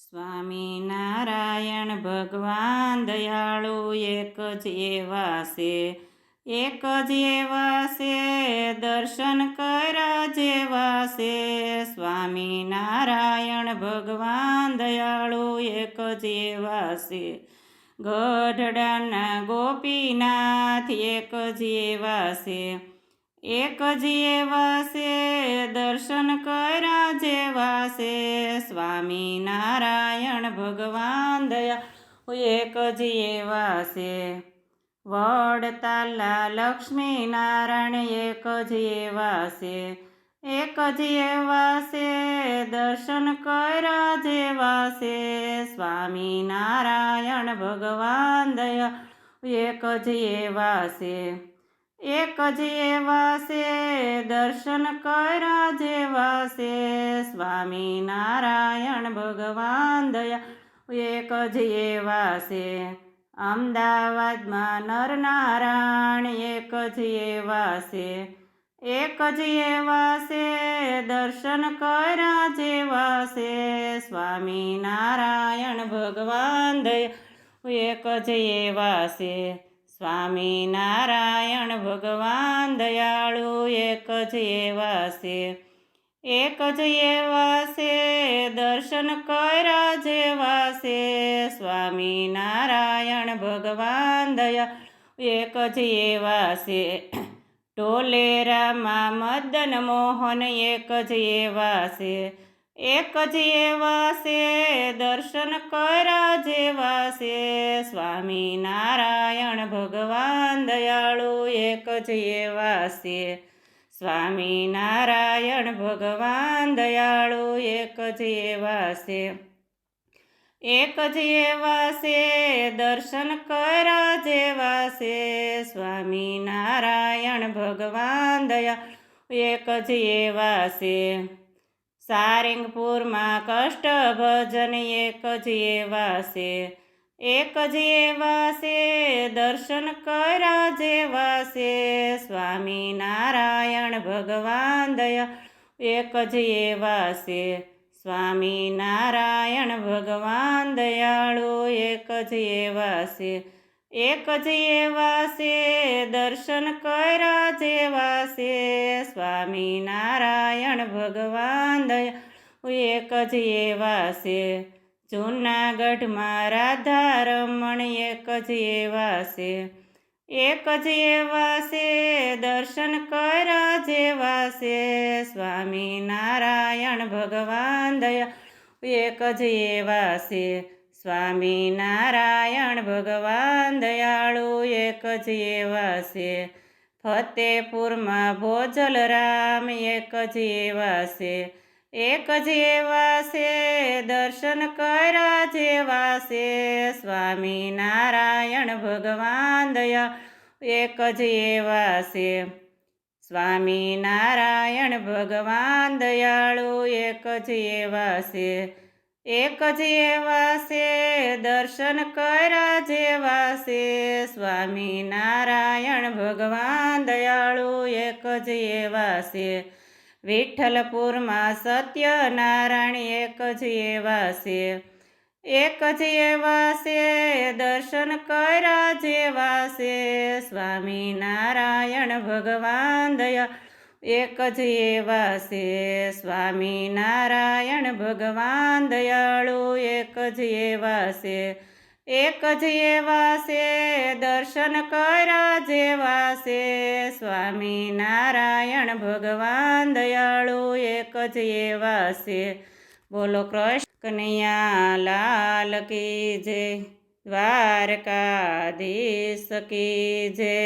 સ્વામિનારાયણ ભગવાન દયાળુ એક જ એવા છે, એક જ એવા છે, દર્શન કર્યા જેવા છે. સ્વામિનારાયણ ભગવાન દયાળુ એક જ એવા છે, ગઢડાના ગોપીનાથ એક જ એવા છે, એક જ એવા છે, દર્શન કર્યા જેવા છે. સ્વામિનારાયણ ભગવાન દયાળુ એક જ એવા છે, વડતાલા લક્ષ્મીનારાયણ એક જ એવા છે, એક જ એવા છે, દર્શન કર્યા જેવા છે. સ્વામિનારાયણ ભગવાન દયાળુ એક જ એવા છે, એક જ એવા છે, દર્શન કર્યા જેવા છે. સ્વામિનારાયણ ભગવાન દયાળુ એક જ એવા છે, અમદાવાદમાં નરનારાયણ એક જ એવા છે, એક જ એવા છે, દર્શન કર્યા જેવા છે. સ્વામિનારાયણ ભગવાન દયાળુ એક જ એવા છે, સ્વામિનારાયણ ભગવાન દયાળુ એક જ એવા છે, એક જ એવા છે, દર્શન કર્યા જેવા છે. સ્વામિનારાયણ ભગવાન દયાળુ એક જ એવા છે, ટોલેરામાં મદન મોહન એક જ એવા છે, એક જ એવા છે, દર્શન કર્યા જેવા છે. સ્વામિનારાયણ ભગવાન દયાળુ એક જ એવા છે, સ્વામિનારાયણ ભગવાન દયાળુ એક જ એવા છે, એક જ એવા છે, દર્શન કર્યા જેવા છે. સ્વામિનારાયણ ભગવાન દયાળુ એક જ એવા છે, સારંગપુરમાં કષ્ટભજન એક જ એવા છે, એક જ એવા છે, દર્શન કર્યા જેવા છે. સ્વામિનારાયણ ભગવાન દયાળુ એક જ એવા છે, સ્વામિનારાયણ ભગવાન દયાળુ એક જ એવા છે, એક જ એવા છે, દર્શન કર્યા જેવા છે. સ્વામિનારાયણ ભગવાન દયાળુ એક જ એવા છે, જૂનાગઢમાં રાધારમણ એક જ એવા છે, એક જ એવા છે, દર્શન કર્યા જેવા છે. સ્વામિનારાયણ ભગવાન દયાળુ એક જ એવા છે, સ્વામિનારાયણ ભગવાન દયાળુ એક જ એવા છે, ફતેપુરમાં ભોજલરામ એક જ એવા છે, એક જ એવા છે, દર્શન કર્યા જેવા છે. સ્વામિનારાયણ ભગવાન દયાળુ એક જ એવા છે, સ્વામિનારાયણ ભગવાન દયાળુ એક જ એવા છે, એક જ એવા છે, દર્શન કર્યા જેવા છે. સ્વામિનારાયણ ભગવાન દયાળુ એક જ એવા છે, વિઠ્ઠલપુરમાં સત્યનારાયણ એક જ એવા છે, એક જ એવા છે, દર્શન કર્યા જેવા છે. સ્વામિનારાયણ ભગવાન દયાળુ એક જ એવા છે, સ્વામિનારાયણ ભગવાન દયાળુ એક જ એવા છે, એક જ એવા છે, દર્શન કર્યા જેવા છે. સ્વામિનારાયણ ભગવાન દયાળુ એક જ એવા છે. બોલો કૃષ્ણ કનૈયા લાલ કી જય, દ્વારકાધીશ કી જય.